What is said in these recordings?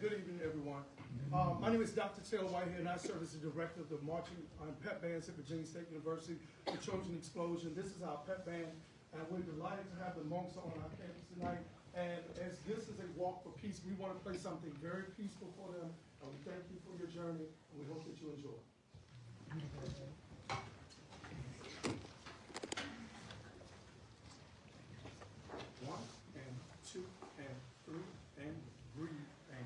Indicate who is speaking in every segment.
Speaker 1: good evening, everyone. My name is Dr. Taylor Whitehead, and I serve as the director of the marching pep bands at Virginia State University, the Trojan Explosion. This is our pep band, and we're delighted to have the monks on our campus tonight. And as this is a walk for peace, we want to play something very peaceful for them, and we thank you for your journey, and we hope that you enjoy. One, and two, and three, and breathe, and...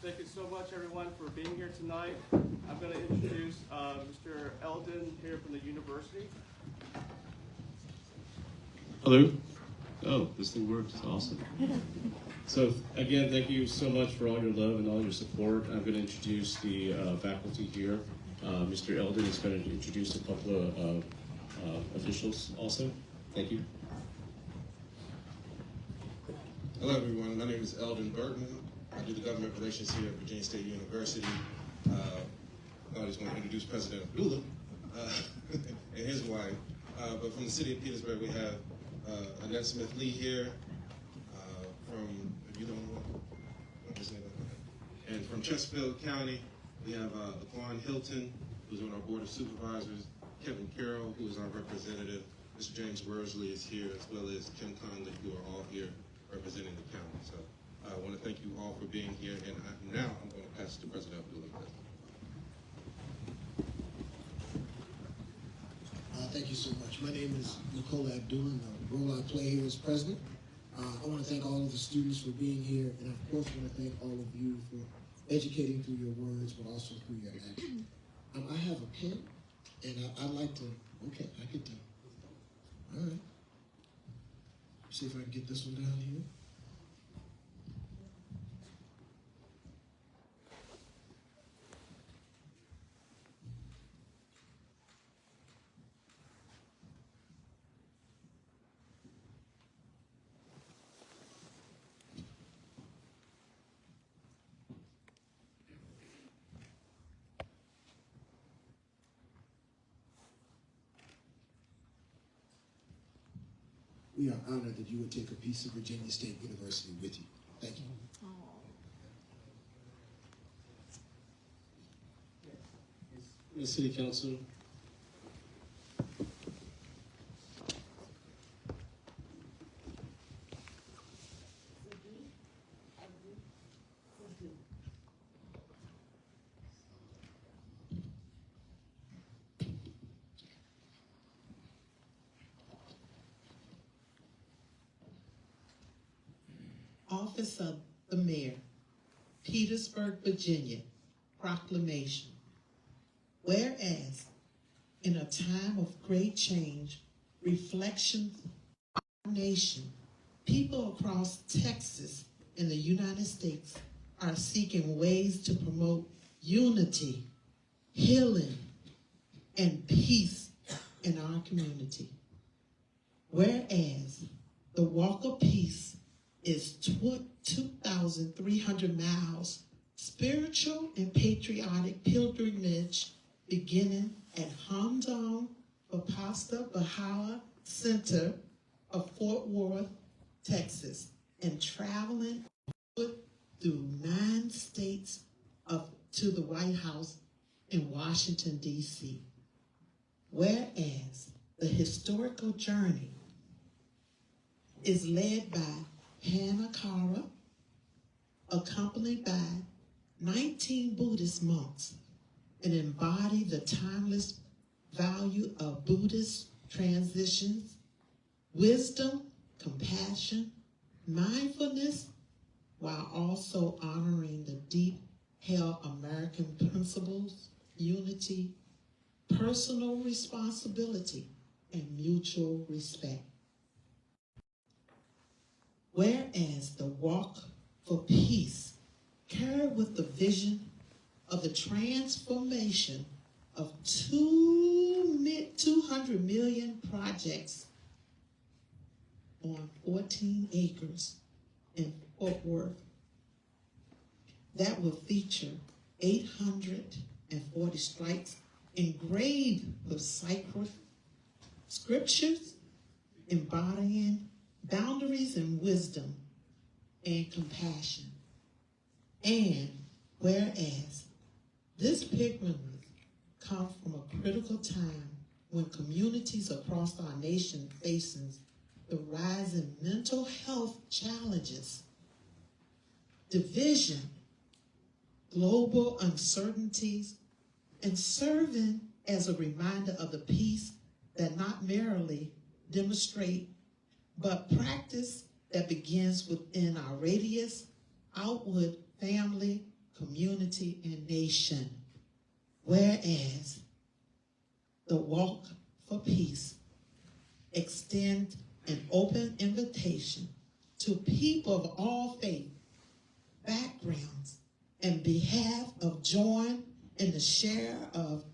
Speaker 1: Thank you so much, everyone, for being here tonight. I'm going to introduce Mr. Eldon here from the university.
Speaker 2: Hello. Oh, this thing works. Awesome. So again, thank you so much for all your love and all your support. I'm going to introduce the faculty here. Mr. Eldon is going to introduce a couple of officials also. Thank you.
Speaker 3: Hello, everyone. My name is Eldon Burton. I do the government relations here at Virginia State University. I just want to introduce President Abdullah and his wife. But from the city of Petersburg, we have Annette Smith-Lee here. From, if you don't know, and from Chesterfield County, we have Laquan Hilton, who's on our Board of Supervisors, Kevin Carroll, who is our representative, Mr. James Worsley is here, as well as Kim Conley, who are all here representing the county. So I want to thank you all for being here, and now I'm going to pass it to President Abdullah.
Speaker 4: Thank you so much. My name is Nicola Abdullah, and the role I play here is president. I want to thank all of the students for being here, and of course I want to thank all of you for educating through your words, but also through your action. I have a pen, and I'd like to, okay, I get to, all right. See if I can get this one down here. We are honored that you would take a piece of Virginia State University with you. Thank you.
Speaker 2: The City Council.
Speaker 5: office of the mayor, Petersburg, Virginia, proclamation. Whereas, in a time of great change, reflection of our nation, people across Texas and the United States are seeking ways to promote unity, healing, and peace in our community. Whereas the Walk of Peace is 2,300 miles spiritual and patriotic pilgrimage beginning at Hamdon Baptista Baha'i Center of Fort Worth, Texas, and traveling through 9 states to the White House in Washington, D.C. Whereas the historical journey is led by Hannah Cara, accompanied by 19 Buddhist monks, and embody the timeless value of Buddhist transitions, wisdom, compassion, mindfulness, while also honoring the deep-held American principles, unity, personal responsibility, and mutual respect. Whereas the Walk for Peace carried with the vision of the transformation of 200 million projects on 14 acres in Fort Worth that will feature 840 stripes engraved with sacred scriptures embodying boundaries and wisdom and compassion. And whereas this pilgrimage comes from a critical time when communities across our nation facing the rising mental health challenges, division, global uncertainties, and serving as a reminder of the peace that not merely demonstrate, but practice that begins within our radius, outward, family, community, and nation. Whereas the Walk for Peace extends an open invitation to people of all faith, backgrounds, and behalf of join in the share of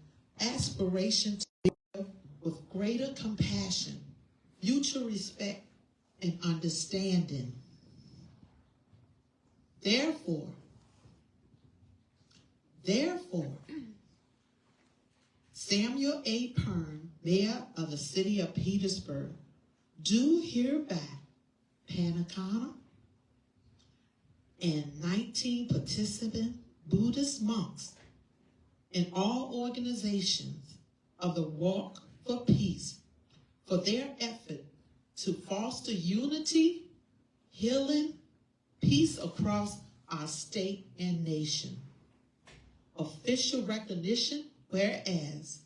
Speaker 5: aspiration to live with greater compassion, mutual respect, and understanding. Therefore, Samuel A. Pern, Mayor of the City of Petersburg, do hereby Panacana and 19 participant Buddhist monks and all organizations of the Walk for Peace for their effort to foster unity, healing, peace across our state and nation. Official recognition, whereas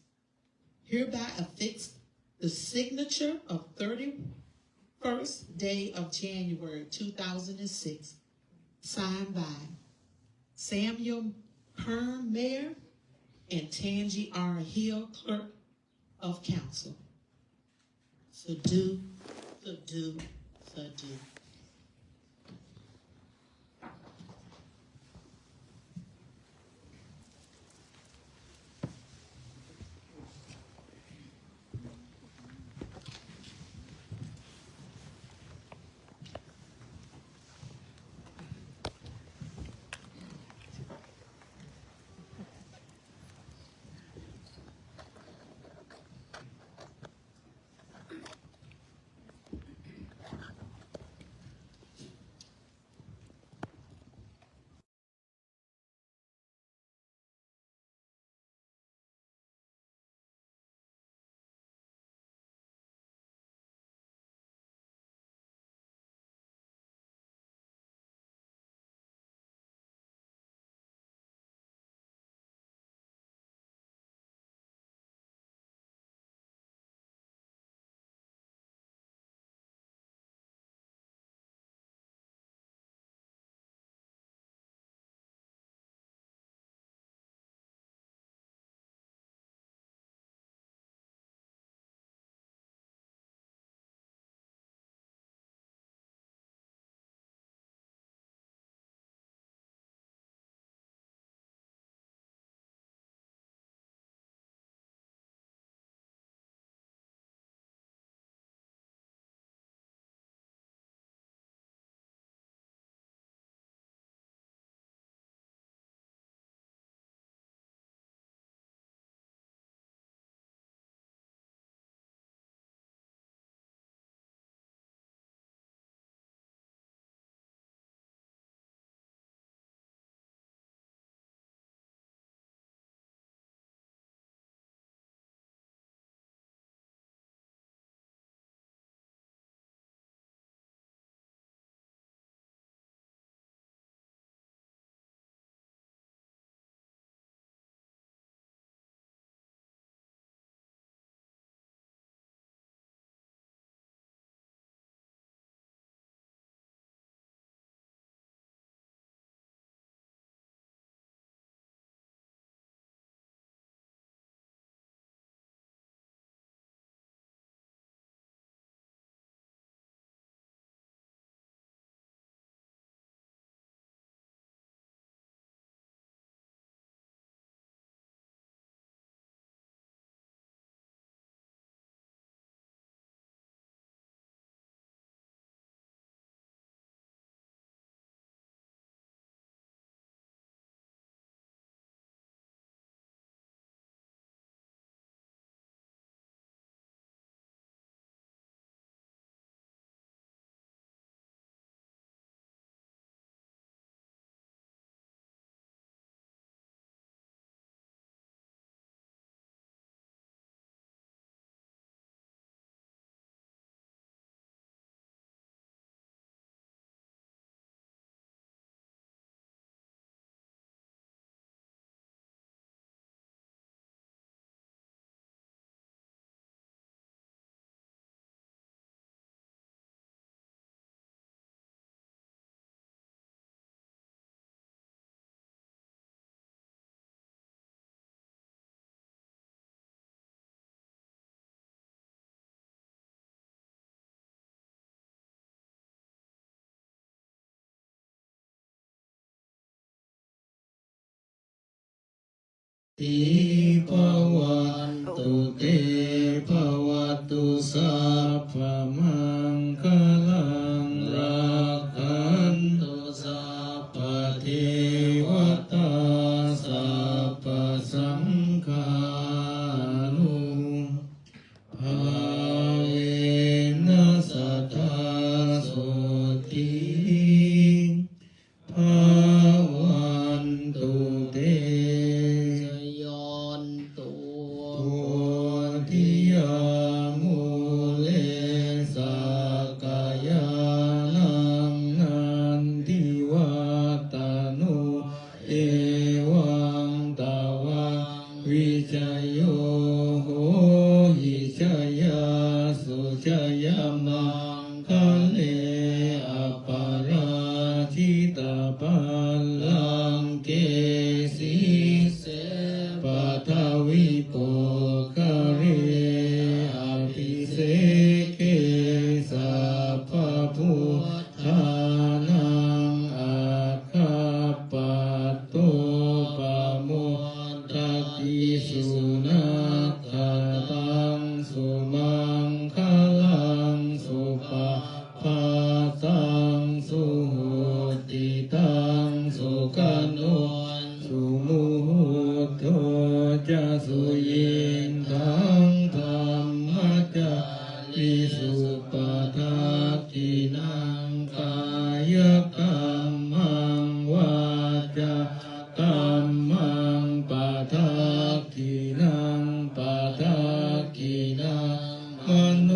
Speaker 5: hereby affixed the signature of 31st day of January 2006, signed by Samuel Pern, Mayor, and Tangi R. Hill, Clerk of Council. So do.
Speaker 6: ติภวันตุเตภวตุสัพพมังคลังรักขันตุสัพพเทวตาสัพพสังฆานุภาเวนัสสทธาโสติภาวันตุเตยอนตุโพธิยามูเลสักกายานังนันทิวัตโนเอวังตวังวิจโยโหหิชยาสุชยมังคะเลอปาราชิตาปัลลังเกสีเสปัทวิโปคะเรอภิเสเกสัพพพุทธานังอาคาปัตโตปะโมทติสุนัขตังสุมังคลังสุปะภาตังสุโหติตังสุขันโนสุมุตโตจะสุยิงทังธรรมจาริสุปทักขินังกายกรรมังวาจากรรมังปทักขินังปทักขินังมโน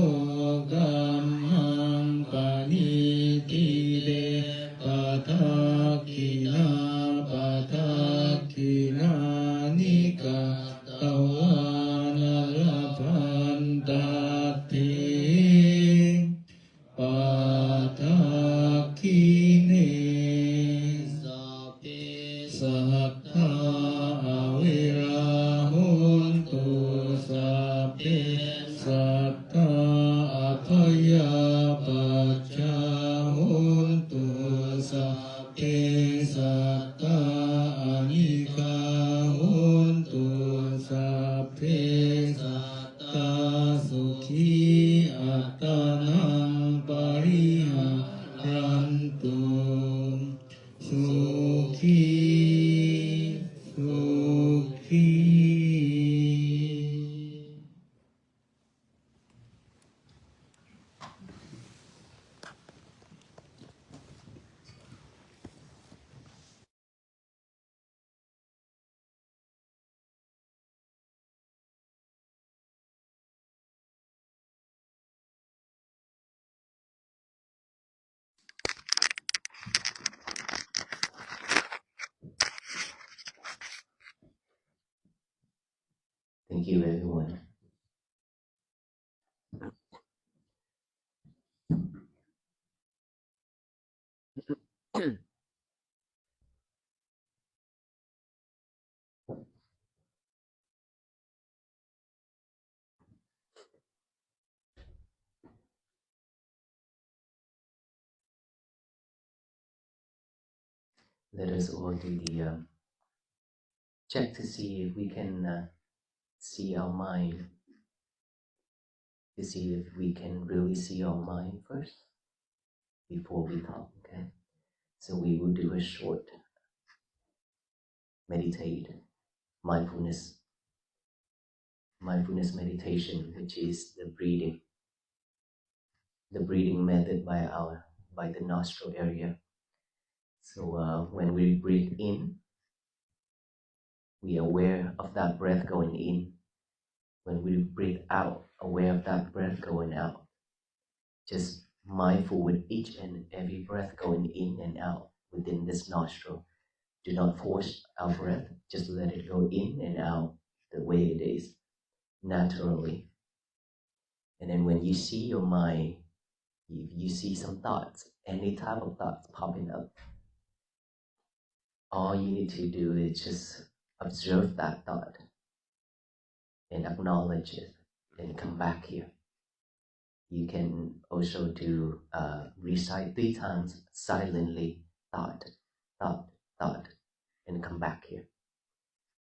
Speaker 6: กรรมังปณิทิเดปทักขินาปทักขินานิกาตวานาลพันตติปัทคิเนสัพเพสัทธาอวิราหุนตุสัพเพสัทธาอัพยาปัจจาหุนตุสัพเพสัทธาอนิกาหุนตุสัพเพสัทธาสุขีอัตตนังปริหารันตุสุขีสุขี
Speaker 7: Thank you, everyone. Let us all do the check to see if we can see our mind, to see if we can really see our mind first before we talk, okay? So we will do a short mindfulness meditation, which is the breathing method by the nostril area. So when we breathe in, we are aware of that breath going in. When we breathe out, aware of that breath going out. Just mindful with each and every breath going in and out within this nostril. Do not force our breath, just let it go in and out the way it is, naturally. And then when you see your mind, if you see some thoughts, any type of thoughts popping up, all you need to do is just observe that thought and acknowledge it and come back here. You can also do recite 3 times silently, thought, and come back here.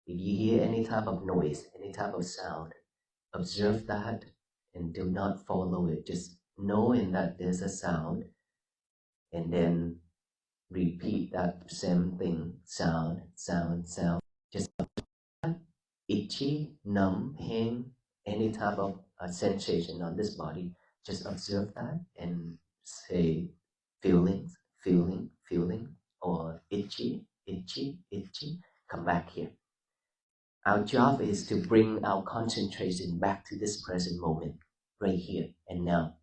Speaker 7: If you hear any type of noise, any type of sound, observe that and do not follow it. Just knowing that there's a sound and then repeat that same thing, sound, sound, sound. Just itchy, numb, pain, any type of sensation on this body. Just observe that and say feelings, feeling, feeling, or itchy, itchy, itchy. Come back here. Our job is to bring our concentration back to this present moment, right here and now.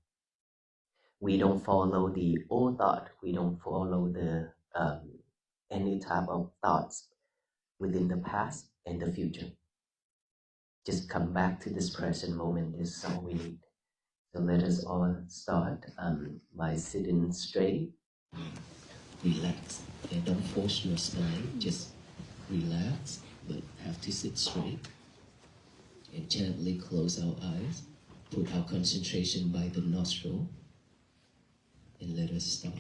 Speaker 7: We don't follow the old thought. We don't follow the any type of thoughts within the past and the future. Just come back to this present moment is all we need. So let us all start by sitting straight. Relax and don't force your spine. Just relax, but have to sit straight. And gently close our eyes. Put our concentration by the nostril. And let us start.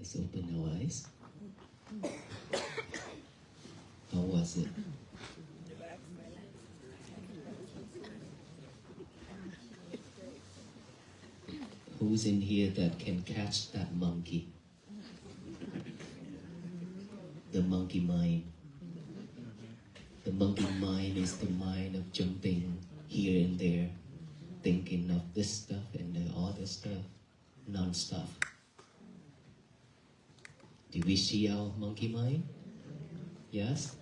Speaker 7: Let's open our eyes. How was it? Who's in here that can catch that monkey? The monkey mind. The monkey mind is the mind of jumping here and there, thinking of this stuff and the other stuff, non-stop. Do we see our monkey mind? Yes?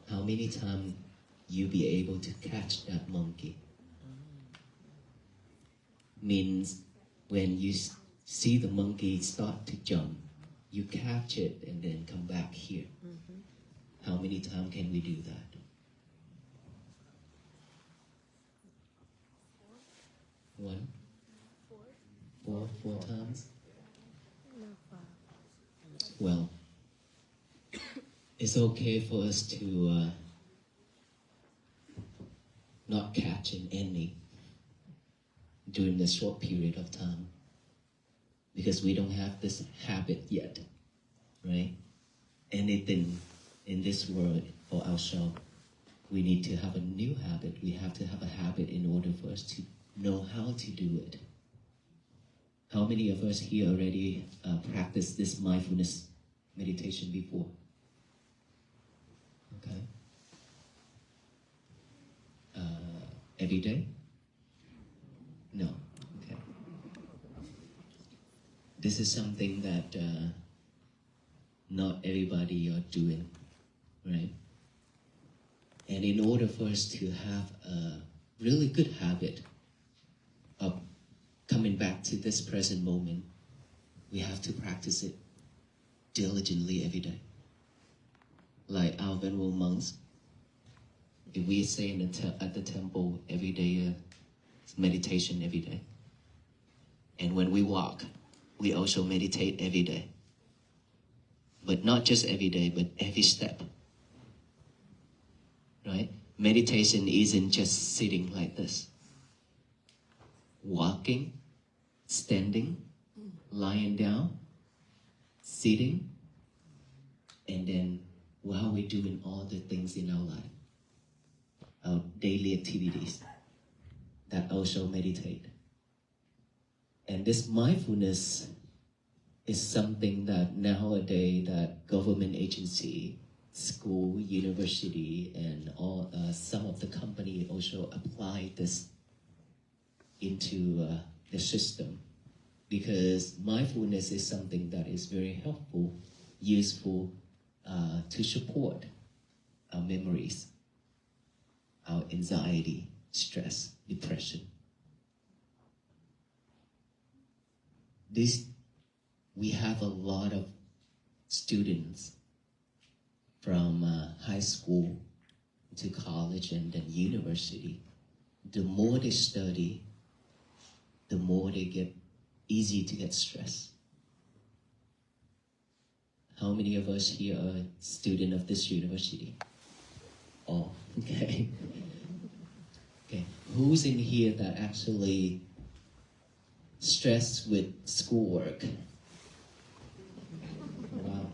Speaker 7: How many times you be able to catch that monkey? Means when you see the monkey start to jump, you catch it and then come back here. How many times can we do that? One? Four times? Well, it's okay for us to not catch any during the short period of time, because we don't have this habit yet, right? Anything in this world for ourselves, we need to have a new habit. We have to have a habit in order for us to know how to do it. How many of us here already practiced this mindfulness meditation before? Okay. Every day? No. Okay. This is something that not everybody are doing, right? And in order for us to have a really good habit of coming back to this present moment, we have to practice it diligently every day. Like our venerable monks, if we say at the temple every day, meditation every day. And when we walk, we also meditate every day. But not just every day, but every step. Right? Meditation isn't just sitting like this. Walking, standing, lying down, sitting, and then while we're doing all the things in our life, our daily activities, that also meditate. And this mindfulness is something that nowadays that government agency, school, university, and all some of the company also apply this into the system, because mindfulness is something that is very helpful, useful to support our memories, our anxiety, stress, depression. We have a lot of students from high school to college and then university. The more they study, the more they get easy to get stressed. How many of us here are student of this university? Oh, okay. Okay, who's in here that actually stressed with schoolwork? Wow.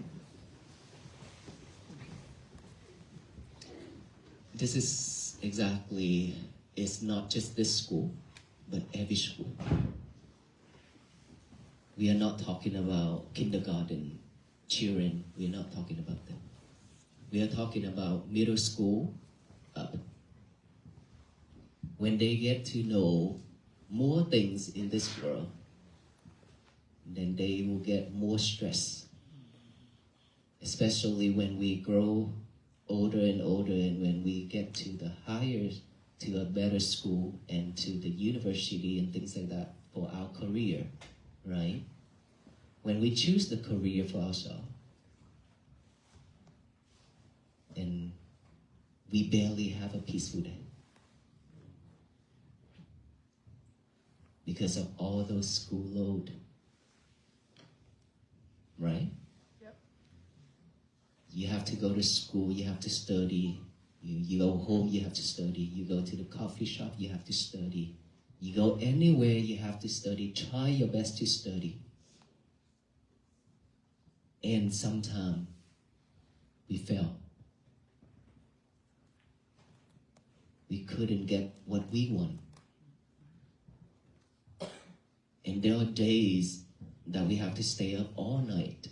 Speaker 7: This is exactly, it's not just this school, but every school. We are not talking about kindergarten children, we are not talking about them. We are talking about middle school up. When they get to know more things in this world, then they will get more stress. Especially when we grow older and older, and when we get to the higher, to a better school and to the university and things like that for our career, right? When we choose the career for ourselves, and we barely have a peaceful day. Because of all those school load, right?
Speaker 1: Yep.
Speaker 7: You have to go to school, you have to study. You go home, you have to study. You go to the coffee shop, you have to study. You go anywhere, you have to study. Try your best to study. And sometimes we fail. We couldn't get what we want. And there are days that we have to stay up all night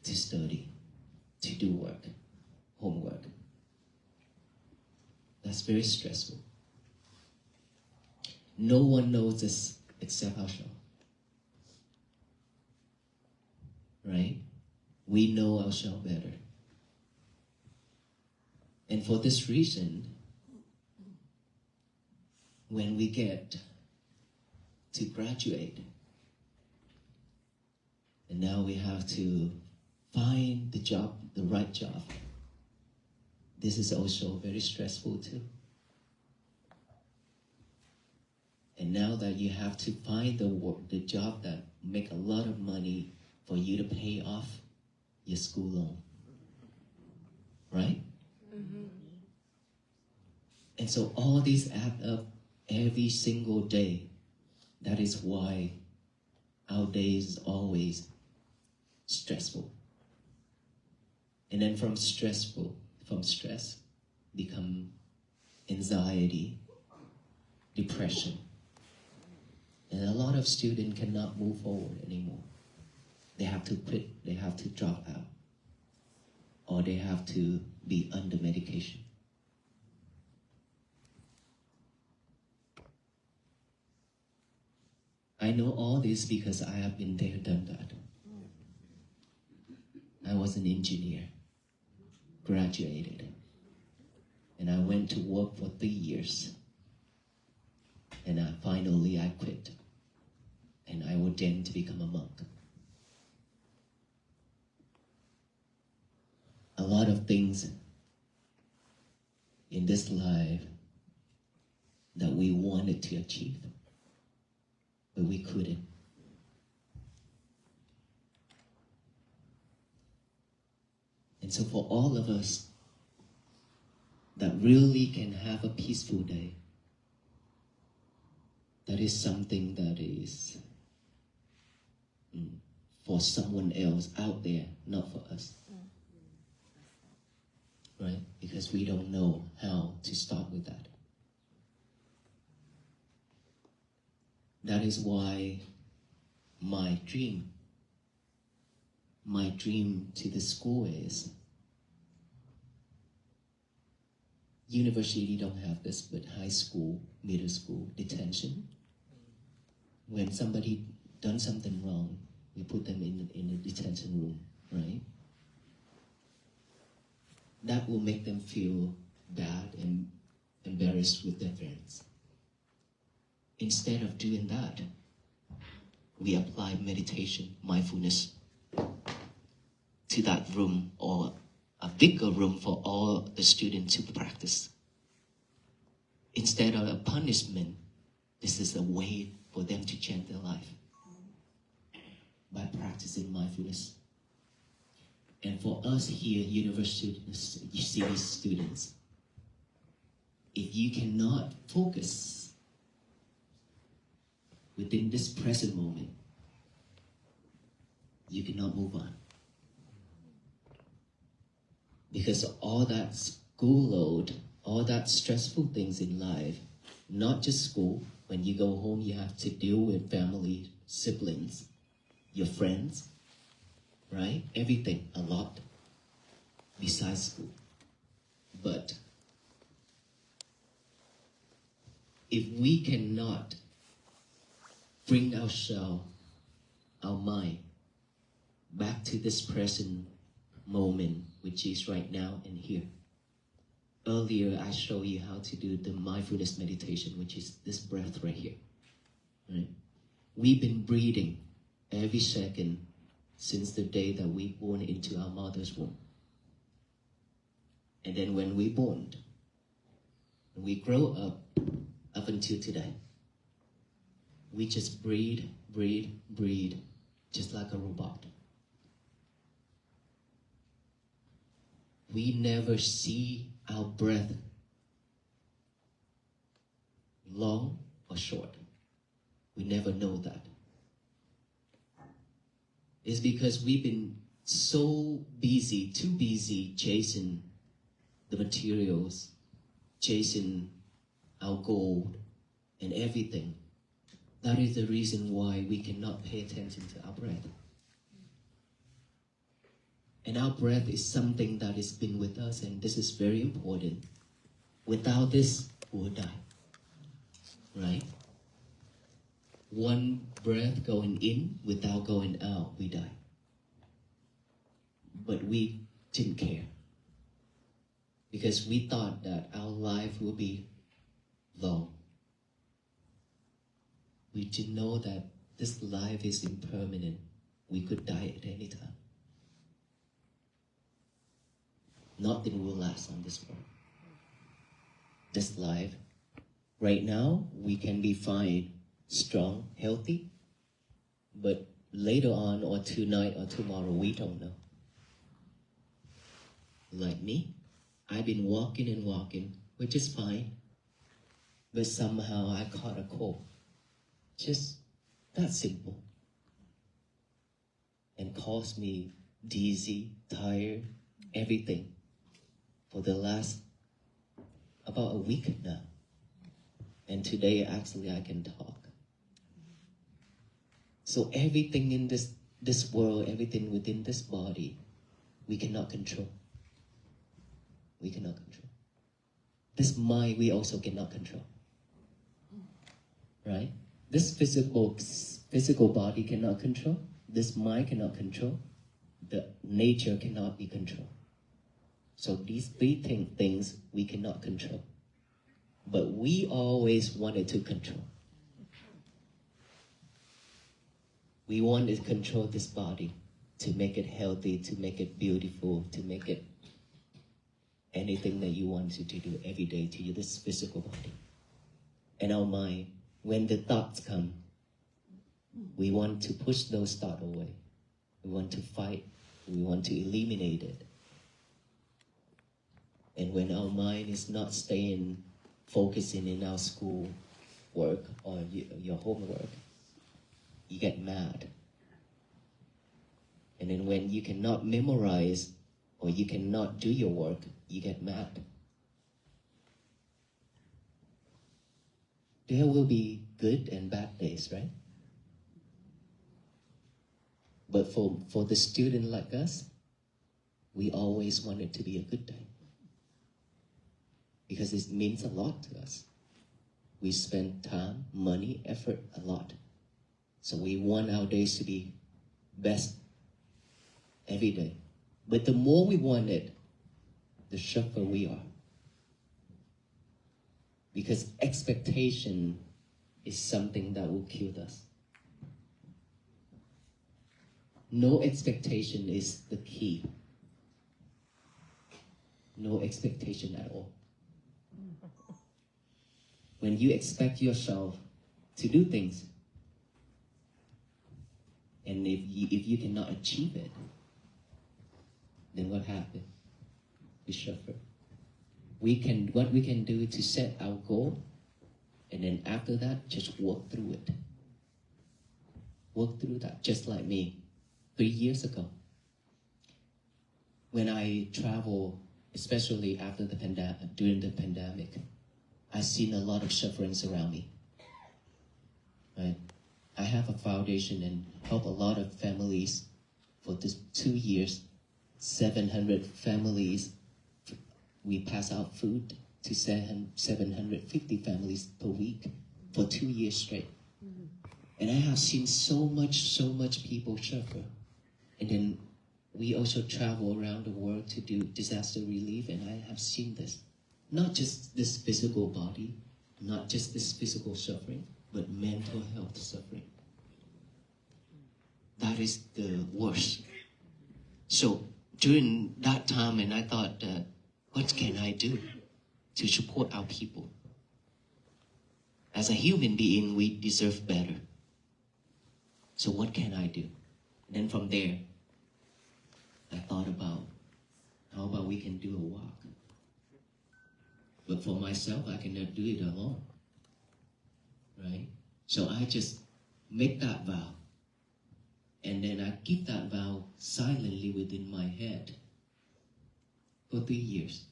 Speaker 7: to study, to do work, homework. That's very stressful. No one knows this except ourselves. Right? We know ourselves better. And for this reason, when we get to graduate, and now we have to find the job, the right job. This is also very stressful too. And now that you have to find the job that make a lot of money for you to pay off your school loan, right? Mm-hmm. And so all these add up every single day. That is why our day is always stressful. And then from stress become anxiety, depression. And a lot of students cannot move forward anymore. They have to quit, they have to drop out, or they have to be under medication. I know all this because I have been there, done that. I was an engineer, graduated, and I went to work for 3 years. And finally I quit, and I ordained to become a monk. A lot of things in this life that we wanted to achieve, but we couldn't. And so for all of us that really can have a peaceful day, that is something that is for someone else out there, not for us. Right? Because we don't know how to start with that. That is why my dream to the school is, university don't have this, but high school, middle school, detention. When somebody done something wrong, we put them in a detention room, right? That will make them feel bad and embarrassed with their parents. Instead of doing that, we apply meditation, mindfulness to that room, or a bigger room for all the students to practice. Instead of a punishment, this is a way for them to change their life by practicing mindfulness. And for us here, university students, if you cannot focus within this present moment, you cannot move on. Because all that school load, all that stressful things in life, not just school, when you go home, you have to deal with family, siblings, your friends, right? Everything, a lot, besides school. But if we cannot bring ourselves, our mind, back to this present moment, which is right now and here. Earlier, I showed you how to do the mindfulness meditation, which is this breath right here. Right? We've been breathing every second since the day that we born into our mother's womb. And then when we born, we grow up until today, we just breathe, just like a robot. We never see our breath long or short. We never know that. is because we've been so busy, too busy chasing the materials, chasing our gold and everything. That is the reason why we cannot pay attention to our breath. And our breath is something that has been with us, and this is very important. Without this, we will die. Right? One breath going in without going out, we die. But we didn't care. Because we thought that our life will be long. We didn't know that this life is impermanent. We could die at any time. Nothing will last on this world. This life, right now, we can be fine, strong, healthy, but later on, or tonight, or tomorrow, we don't know. Like me, I've been walking and walking, which is fine, but somehow I caught a cold. Just that simple. And caused me dizzy, tired, everything. For the last about a week now. And today actually I can talk. So everything in this world, everything within this body, we cannot control. We cannot control. This mind we also cannot control. Right? This physical body cannot control. This mind cannot control. The nature cannot be controlled. So these three things we cannot control. But we always wanted to control. We wanted to control this body to make it healthy, to make it beautiful, to make it anything that you wanted to do every day to you, this physical body. And our mind, when the thoughts come, we want to push those thoughts away. We want to fight. We want to eliminate it. And when our mind is not staying, focusing in our school work or your homework, you get mad. And then when you cannot memorize or you cannot do your work, you get mad. There will be good and bad days, right? But for the student like us, we always want it to be a good day. Because it means a lot to us. We spend time, money, effort a lot. So we want our days to be best every day. But the more we want it, the sharper we are. Because expectation is something that will kill us. No expectation is the key. No expectation at all. When you expect yourself to do things, and if you cannot achieve it, then what happens? We suffer. What we can do is to set our goal, and then after that, just work through it. Work through that, just like me, 3 years ago. When I travel, especially after the during the pandemic, I've seen a lot of sufferings around me. Right? I have a foundation and help a lot of families for this 2 years. 700 families. We pass out food to 750 families per week for 2 years straight. And I have seen so much people suffer. And then we also travel around the world to do disaster relief, and I have seen this. Not just this physical body, not just this physical suffering, but mental health suffering. That is the worst. So during that time, and I thought, what can I do to support our people? As a human being, we deserve better. So what can I do? And then from there, I thought about, how about we can do a walk? But for myself, I cannot do it alone, right? So I just make that vow.
Speaker 8: And then I keep that vow silently within my head for 3 years.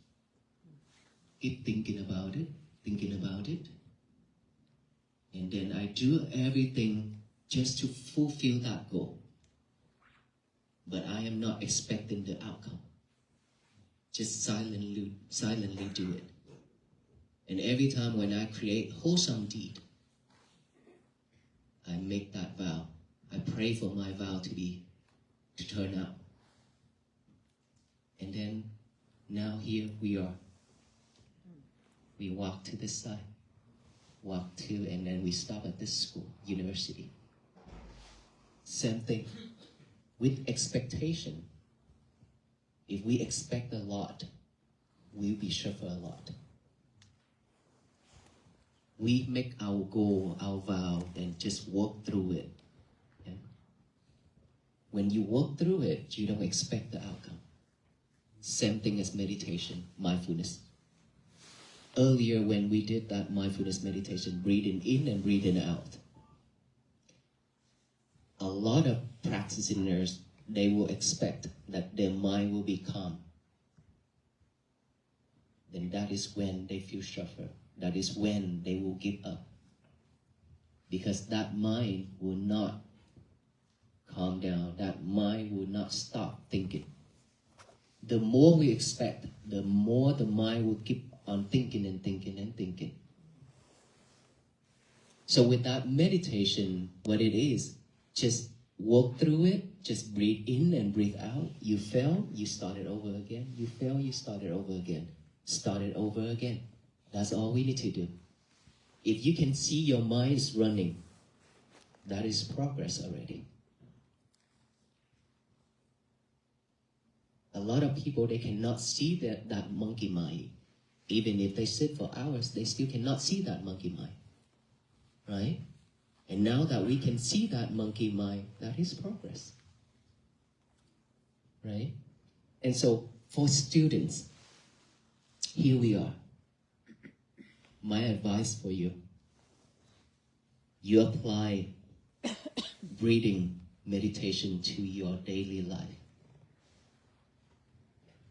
Speaker 8: Keep thinking about it. And then I do everything just to fulfill that goal. But I am not expecting the outcome. Just silently do it. And every time when I create wholesome deed, I make that vow. I pray for my vow to turn out. And then now here we are. We walk to this side, and then we stop at this school, university. Same thing with expectation. If we expect a lot, we'll be suffer a lot. We make our goal, our vow, and just walk through it. Yeah? When you walk through it, you don't expect the outcome. Same thing as meditation, mindfulness. Earlier when we did that mindfulness meditation, breathing in and breathing out, a lot of practitioners, they will expect that their mind will be calm. Then that is when they feel suffer. That is when they will give up. Because that mind will not calm down. That mind will not stop thinking. The more we expect, the more the mind will keep on thinking and thinking and thinking. So with that meditation, what it is, just walk through it, just breathe in and breathe out. You fail, you start it over again. You fail, you start it over again. Start it over again. That's all we need to do. If you can see your mind is running, that is progress already. A lot of people, they cannot see that monkey mind. Even if they sit for hours, they still cannot see that monkey mind. Right? And now that we can see that monkey mind, that is progress. Right? And so for students, here we are. My advice for you, you apply breathing meditation to your daily life.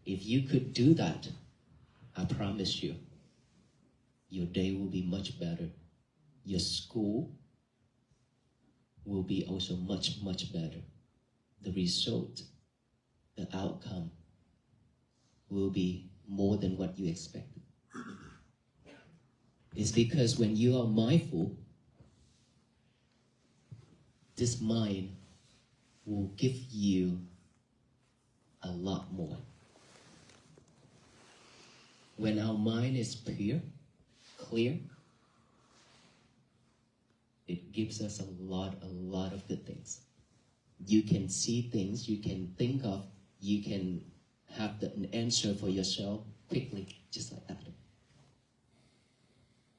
Speaker 8: If you could do that, I promise you, your day will be much better. Your school will be also much, much better. The result, the outcome will be more than what you expected. It's because when you are mindful, this mind will give you a lot more. When our mind is pure, clear, it gives us a lot of good things. You can see things, you can think of, you can have an answer for yourself quickly, just like that.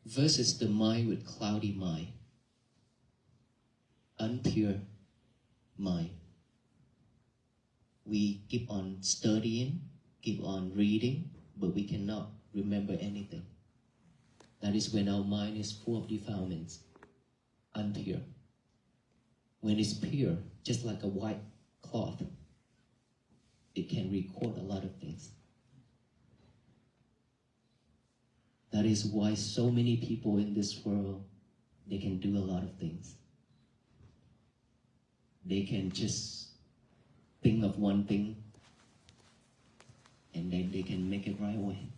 Speaker 8: Versus the mind with cloudy mind, unpure mind. We keep on studying, keep on reading, but we cannot remember anything. That is when our mind is full of defilements, unpure. When it's pure, just like a white cloth, it can record a lot of things. That is why so many people in this world, they can do a lot of things. They can just think of one thing, and then they can make it right away.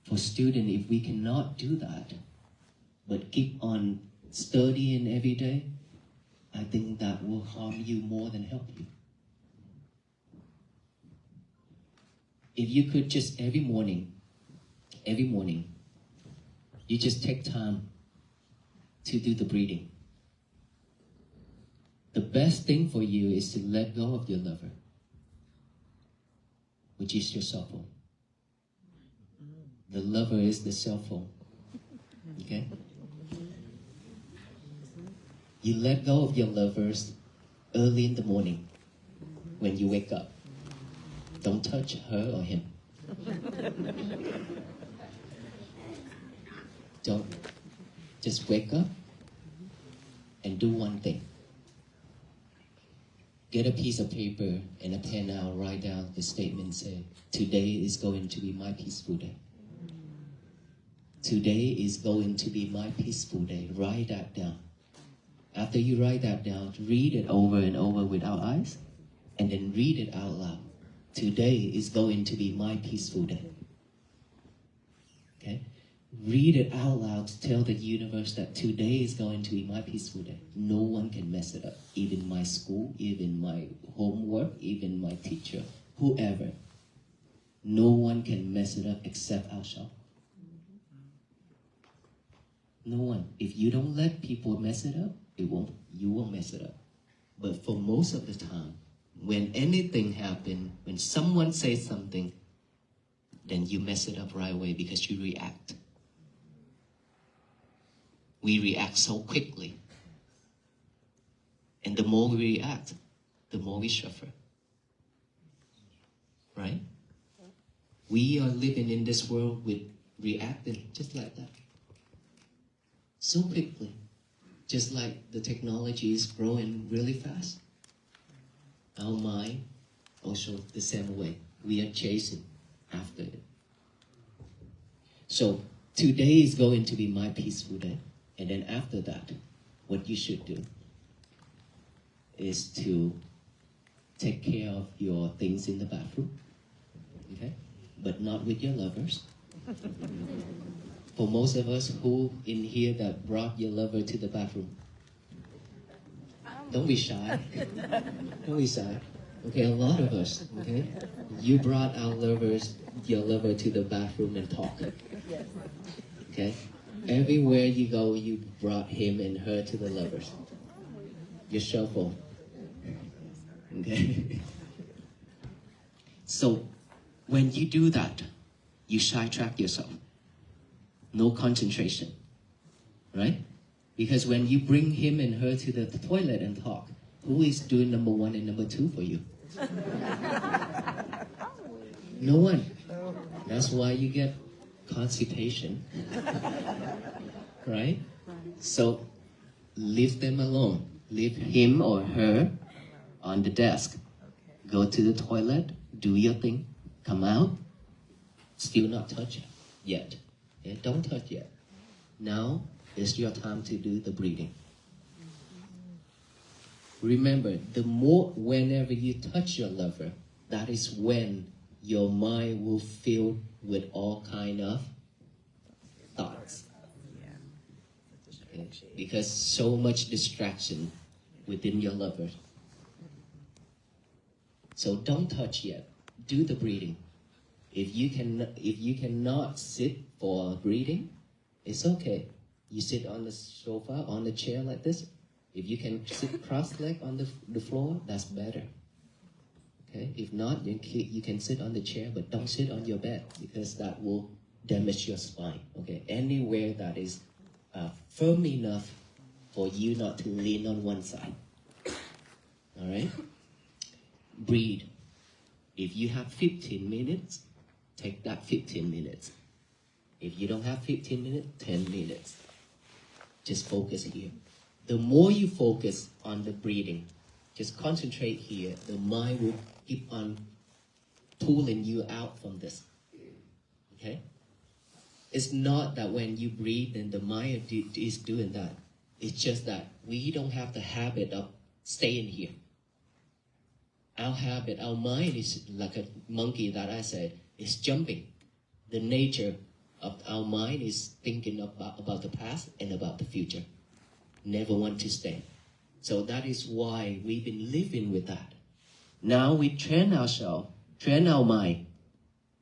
Speaker 8: For students, if we cannot do that, but keep on studying every day, I think that will harm you more than help you. If you could just every morning, you just take time to do the breathing. The best thing for you is to let go of your lover, which is your cell phone. The lover is the cell phone. Okay? You let go of your lovers early in the morning when you wake up. Don't touch her or him. Don't. Just wake up and do one thing. Get a piece of paper and a pen out, write down the statement, say, today is going to be my peaceful day. Today is going to be my peaceful day. Write that down. After you write that down, read it over and over without eyes, and then read it out loud. Today is going to be my peaceful day. Okay? Read it out loud to tell the universe that today is going to be my peaceful day. No one can mess it up. Even my school, even my homework, even my teacher, whoever. No one can mess it up except ourselves. No one. If you don't let people mess it up, you won't mess it up. But for most of the time, when anything happens, when someone says something, then you mess it up right away because you react. We react so quickly. And the more we react, the more we suffer. Right? We are living in this world with reacting just like that. So quickly. Just like the technology is growing really fast. Our mind also the same way. We are chasing after it. So today is going to be my peaceful day. And then after that, what you should do is to take care of your things in the bathroom. Okay? But not with your lovers. For most of us, who in here that brought your lover to the bathroom? Don't be shy. Don't be shy. Okay, a lot of us, okay? You brought your lover to the bathroom and talk. Okay? Everywhere you go, you brought him and her to the lovers. Your cell phone. Okay? So, when you do that, you sidetrack yourself. No concentration, right? Because when you bring him and her to the toilet and talk, who is doing number 1 and number 2 for you? No one. That's why you get constipation, right? So leave them alone. Leave him or her on the desk. Go to the toilet, do your thing, come out, still not touch it yet. Yeah, don't touch yet. Now is your time to do the breathing. Remember, whenever you touch your lover, that is when your mind will fill with all kind of thoughts. Okay? Because so much distraction within your lover. So don't touch yet. Do the breathing. If you cannot sit for breathing, it's okay. You sit on the sofa, on the chair like this. If you can sit cross-legged on the floor, that's better. Okay? If not, you can sit on the chair, but don't sit on your bed because that will damage your spine. Okay? Anywhere that is firm enough for you not to lean on one side. All right? Breathe. If you have 15 minutes, take that 15 minutes. If you don't have 15 minutes, 10 minutes. Just focus here. The more you focus on the breathing, just concentrate here, the mind will keep on pulling you out from this. Okay? It's not that when you breathe and the mind is doing that. It's just that we don't have the habit of staying here. Our mind is like a monkey that I said, is jumping. The nature of our mind is thinking about the past and about the future. Never want to stay. So that is why we've been living with that. Now we train our mind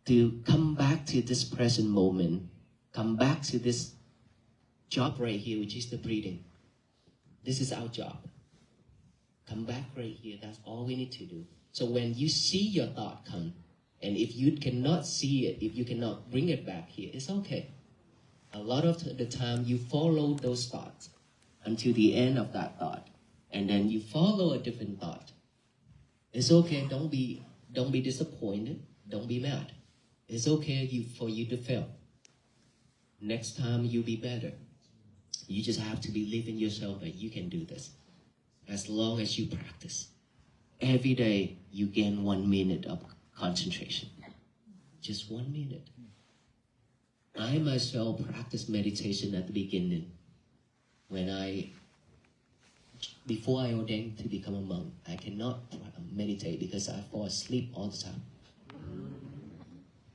Speaker 8: to come back to this present moment, come back to this job right here, which is the breathing. This is our job. Come back right here. That's all we need to do. So when you see your thought come, and if you cannot see it, if you cannot bring it back here, it's okay. A lot of the time you follow those thoughts until the end of that thought, and then you follow a different thought. It's okay. Don't be disappointed. Don't be mad. It's okay for you to fail. Next time you'll be better. You just have to believe in yourself that you can do this. As long as you practice. Every day you gain 1 minute of concentration. Just 1 minute. I myself practiced meditation at the beginning. Before I ordained to become a monk, I cannot meditate because I fall asleep all the time.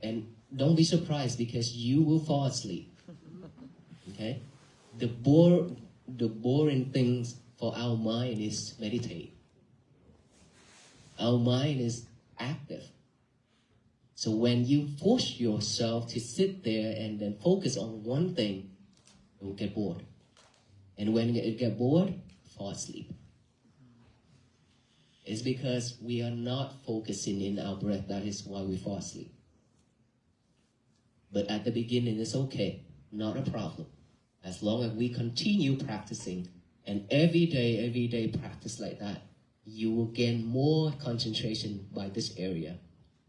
Speaker 8: And don't be surprised because you will fall asleep. Okay? The boring things for our mind is to meditate. Our mind is active. So when you force yourself to sit there and then focus on one thing, you will get bored. And when you get bored, fall asleep. It's because we are not focusing in our breath. That is why we fall asleep. But at the beginning, it's okay. Not a problem. As long as we continue practicing and every day practice like that, you will gain more concentration by this area.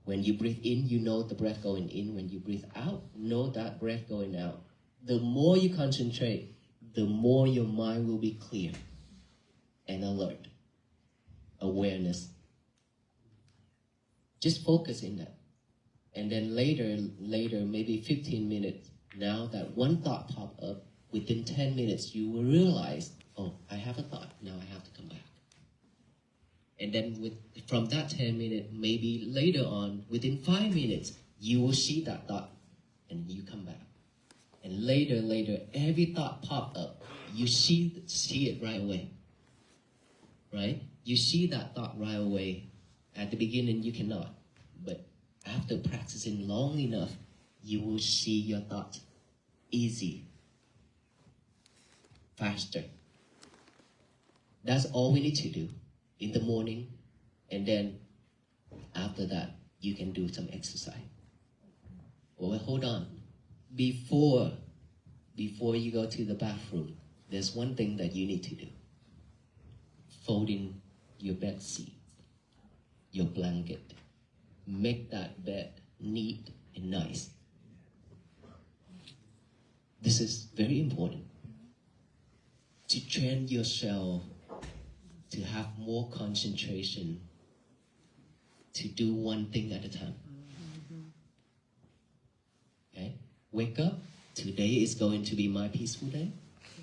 Speaker 8: When you breathe in, you know the breath going in. When you breathe out, know that breath going out. The more you concentrate, the more your mind will be clear and alert. Awareness. Just focus in that. And then later, maybe 15 minutes, now that one thought popped up, within 10 minutes, you will realize, oh, I have a thought, now I have to come back. And then from that 10 minutes, maybe later on, within 5 minutes, you will see that thought, and you come back. And later, every thought pop up, you see it right away. Right? You see that thought right away. At the beginning, you cannot. But after practicing long enough, you will see your thoughts easy, faster. That's all we need to do in the morning. And then after that, you can do some exercise. Well, hold on. Before you go to the bathroom, there's one thing that you need to do. Folding your bed sheet, your blanket. Make that bed neat and nice. This is very important. To train yourself to have more concentration, to do one thing at a time. Okay? Wake up. Today is going to be my peaceful day.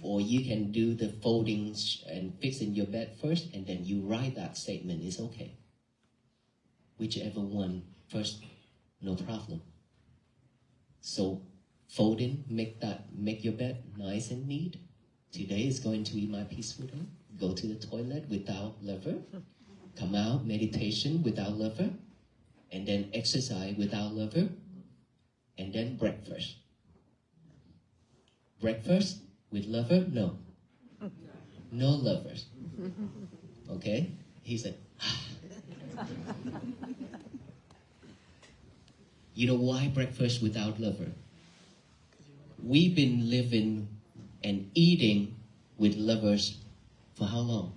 Speaker 8: Or you can do the folding and fixing your bed first, and then you write that statement. It's okay. Whichever one first, no problem. So folding, make your bed nice and neat. Today is going to be my peaceful day. Go to the toilet without lever. Come out, meditation without lever. And then exercise without lever. And then breakfast. Breakfast with lever? No. No levers. Okay? He said, You know why breakfast without lever? We've been living and eating with levers for how long?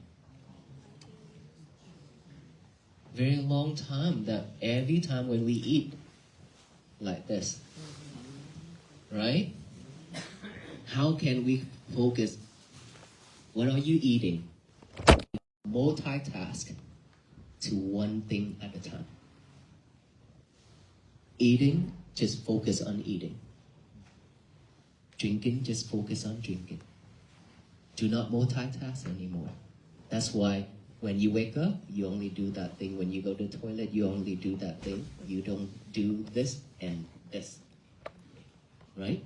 Speaker 8: Very long time, that every time when we eat like this, right? How can we focus? What are you eating? Multitask to one thing at a time. Eating, just focus on eating. Drinking, just focus on drinking. Do not multitask anymore. That's why when you wake up, you only do that thing. When you go to the toilet, you only do that thing. You don't do this and this. Right?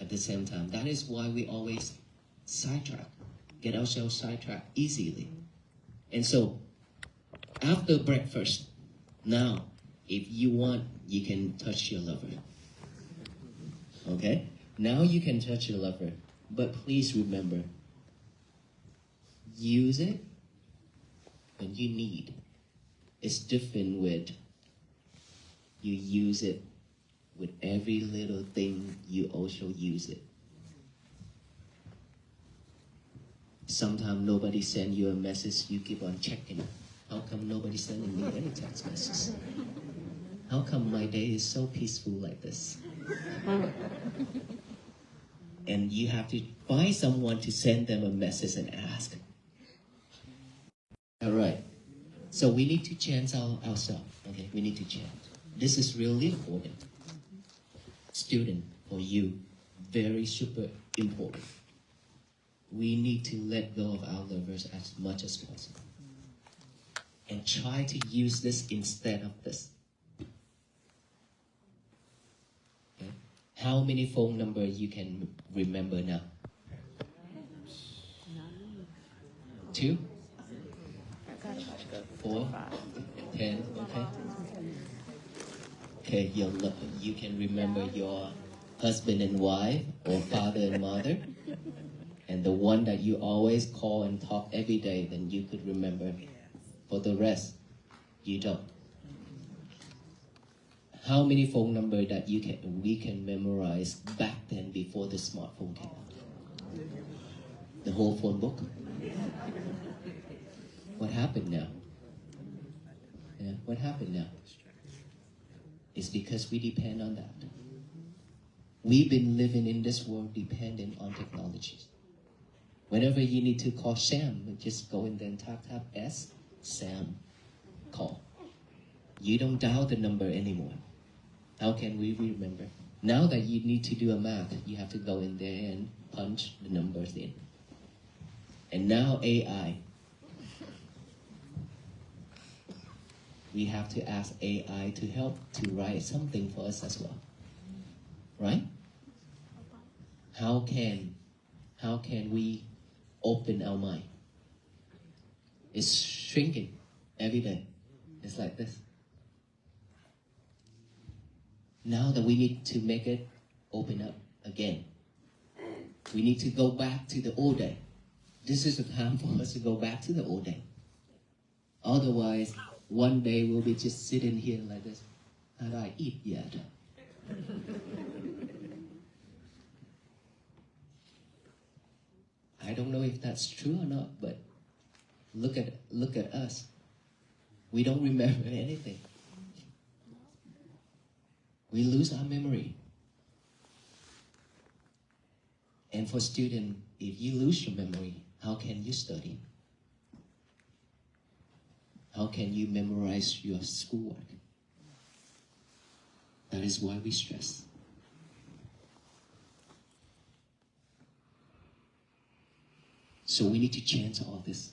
Speaker 8: At the same time. That is why we always sidetrack. Get ourselves sidetracked easily. And so, after breakfast, now, if you want, you can touch your lover. Okay? Now you can touch your lover. But please remember, use it when you need. It's different with you use it with every little thing, you also use it. Sometimes nobody send you a message, you keep on checking. How come nobody sending me any text messages? How come my day is so peaceful like this? And you have to find someone to send them a message and ask. All right. So we need to change ourselves. Okay, we need to change. This is really important. Student, for you, very super important. We need to let go of our lovers as much as possible. And try to use this instead of this. Okay? How many phone numbers you can remember now? 2? 4? 10? Okay. Okay, you can remember your husband and wife, or father and mother, and the one that you always call and talk every day, then you could remember. For the rest, you don't. How many phone numbers that we can memorize back then before the smartphone came out? The whole phone book? What happened now? Yeah, what happened now? It's because we depend on that. We've been living in this world dependent on technologies. Whenever you need to call Sam, just go in there and tap S, Sam, call. You don't dial the number anymore. How can we remember? Now that you need to do a math, you have to go in there and punch the numbers in. And now AI. We have to ask AI to help to write something for us as well. Right? How can we open our mind? It's shrinking every day. It's like this. Now that we need to make it open up again, we need to go back to the old day. This is the time for us to go back to the old day. Otherwise, one day we'll be just sitting here like this. Had I eat yet? I don't know if that's true or not, but look at us. We don't remember anything. We lose our memory. And for students, if you lose your memory, how can you study? How can you memorize your schoolwork? That is why we stress. So we need to change all this.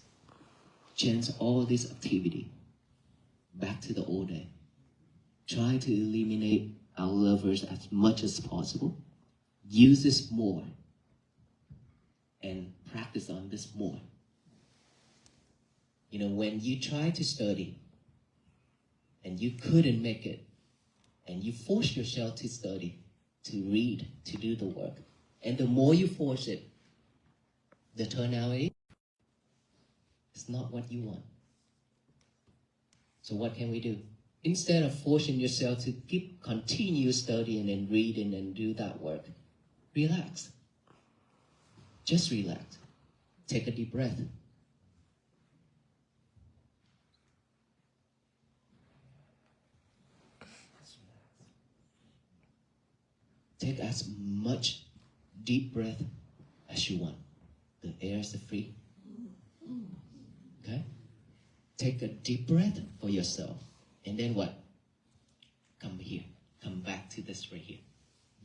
Speaker 8: Change all this activity back to the old day. Try to eliminate our lovers as much as possible. Use this more. And practice on this more. You know, when you try to study and you couldn't make it, and you force yourself to study, to read, to do the work, and the more you force it, the turnout is not what you want. So what can we do? Instead of forcing yourself to continue studying and reading and do that work, relax. Just relax. Take a deep breath. Take as much deep breath as you want. The air is free. Okay? Take a deep breath for yourself. And then what? Come here. Come back to this right here.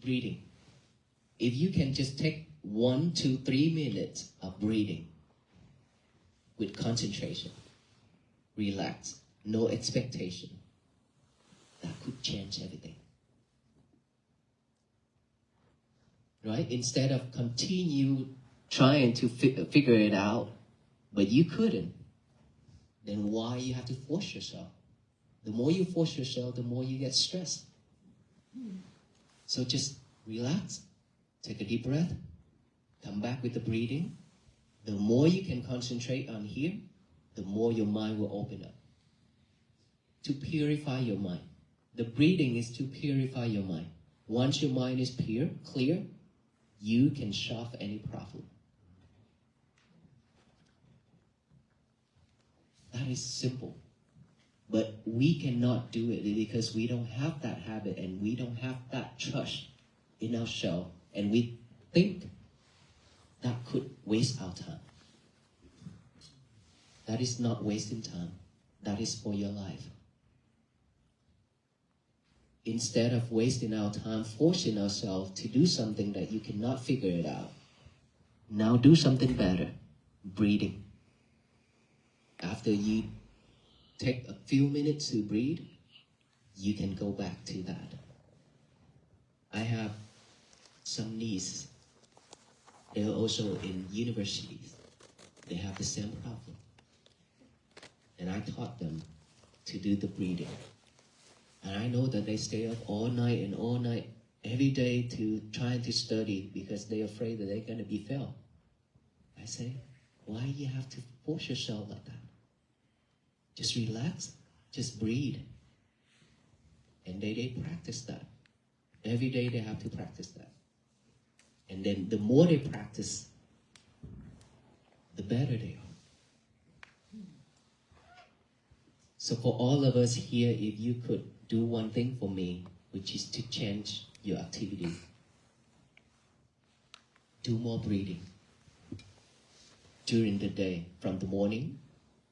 Speaker 8: Breathing. If you can just take 1, 2, 3 minutes of breathing with concentration, relax, no expectation, that could change everything. Right? Instead of continue trying to figure it out, but you couldn't, then why you have to force yourself? The more you force yourself, the more you get stressed. So just relax, take a deep breath, come back with the breathing. The more you can concentrate on here, the more your mind will open up. To purify your mind. The breathing is to purify your mind. Once your mind is pure, clear, you can solve any problem. That is simple. But we cannot do it because we don't have that habit and we don't have that trust in ourselves. And we think that could waste our time. That is not wasting time. That is for your life. Instead of wasting our time forcing ourselves to do something that you cannot figure it out, now do something better. Breathing. After you take a few minutes to breathe, you can go back to that. I have some nieces. They're also in universities. They have the same problem. And I taught them to do the breathing. And I know that they stay up all night and all night, every day to trying to study because they're afraid that they're going to be failed. I say, why you have to force yourself like that? Just relax, just breathe. And they practice that. Every day they have to practice that. And then the more they practice, the better they are. So for all of us here, if you could do one thing for me, which is to change your activity. Do more breathing during the day, from the morning,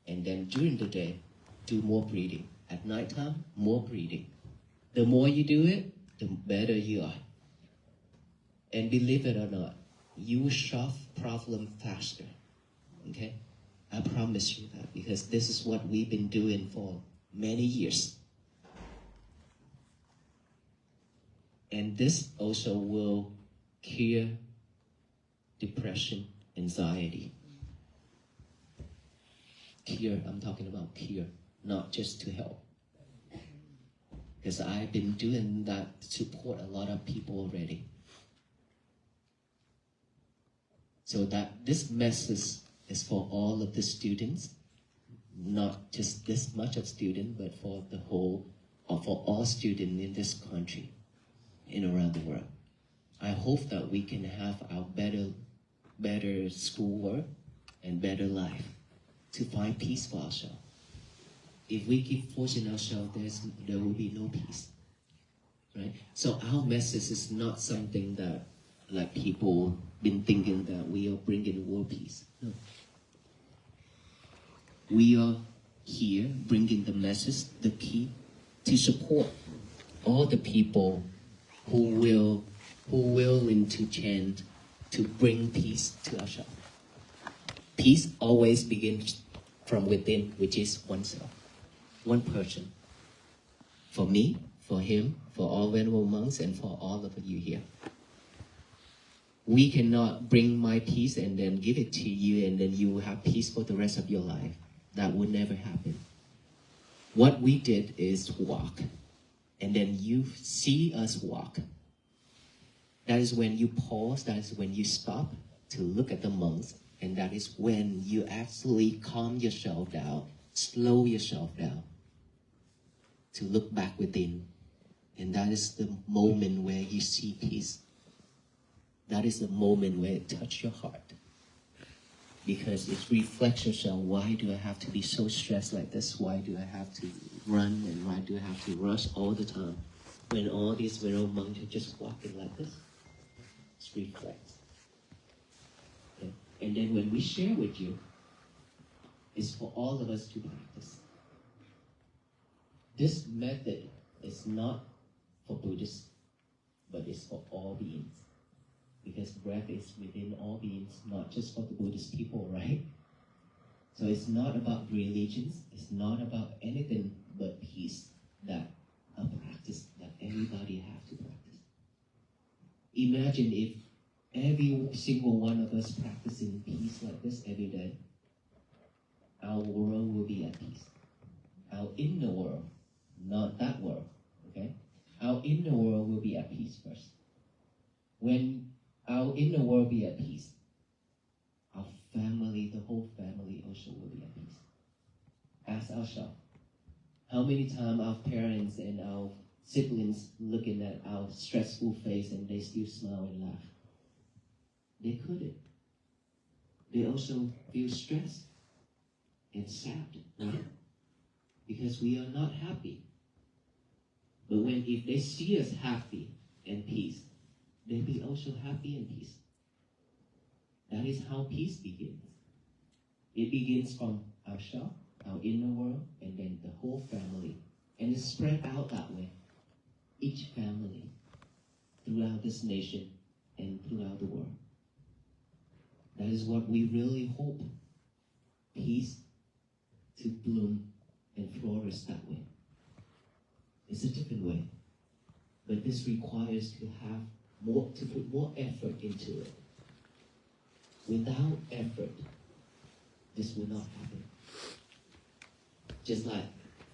Speaker 8: and then during the day, do more breathing. At nighttime, more breathing. The more you do it, the better you are. And believe it or not, you will solve problem faster. Okay? I promise you that, because this is what we've been doing for many years. And this also will cure depression, anxiety. Cure, I'm talking about cure, not just to help. Because I've been doing that to support a lot of people already. So that this message is for all of the students, not just this much of students, but for the whole, or for all students in this country and around the world. I hope that we can have our better schoolwork and better life to find peace for ourselves. If we keep forcing ourselves, there will be no peace, right? So our message is not something that, like, people been thinking that we are bringing world peace. No. We are here bringing the message, the key, to support all the people who willing to change, to bring peace to ourselves. Peace always begins from within, which is oneself, one person. For me, for him, for all Venerable monks, and for all of you here. We cannot bring my peace and then give it to you and then you will have peace for the rest of your life. That would never happen. What we did is walk. And then you see us walk. That is when you pause, that is when you stop to look at the monks, and that is when you actually calm yourself down, slow yourself down, to look back within. And that is the moment where you see peace. That is the moment where it touches your heart. Because it reflects yourself, why do I have to be so stressed like this? Why do I have to run and why do I have to rush all the time? When all these Venerable monks are just walking like this. It reflects. Okay? And then when we share with you, it's for all of us to practice. This method is not for Buddhists, but it's for all beings. Because breath is within all beings, not just for the Buddhist people, right? So it's not about religions, it's not about anything but peace, that a practice that everybody has to practice. Imagine if every single one of us practicing peace like this every day, our world will be at peace. Our inner world, not that world, okay? Our inner world will be at peace first. When our inner world be at peace, our family, the whole family also will be at peace. Ask ourselves, how many times our parents and our siblings looking at our stressful face and they still smile and laugh? They couldn't. They also feel stressed and sad, right? Because we are not happy. But if they see us happy and peace, they be also happy and peace. That is how peace begins. It begins from ourselves, our inner world, and then the whole family. And it's spread out that way. Each family throughout this nation and throughout the world. That is what we really hope. Peace to bloom and flourish that way. It's a different way. But this requires to put more effort into it. Without effort, this will not happen. Just like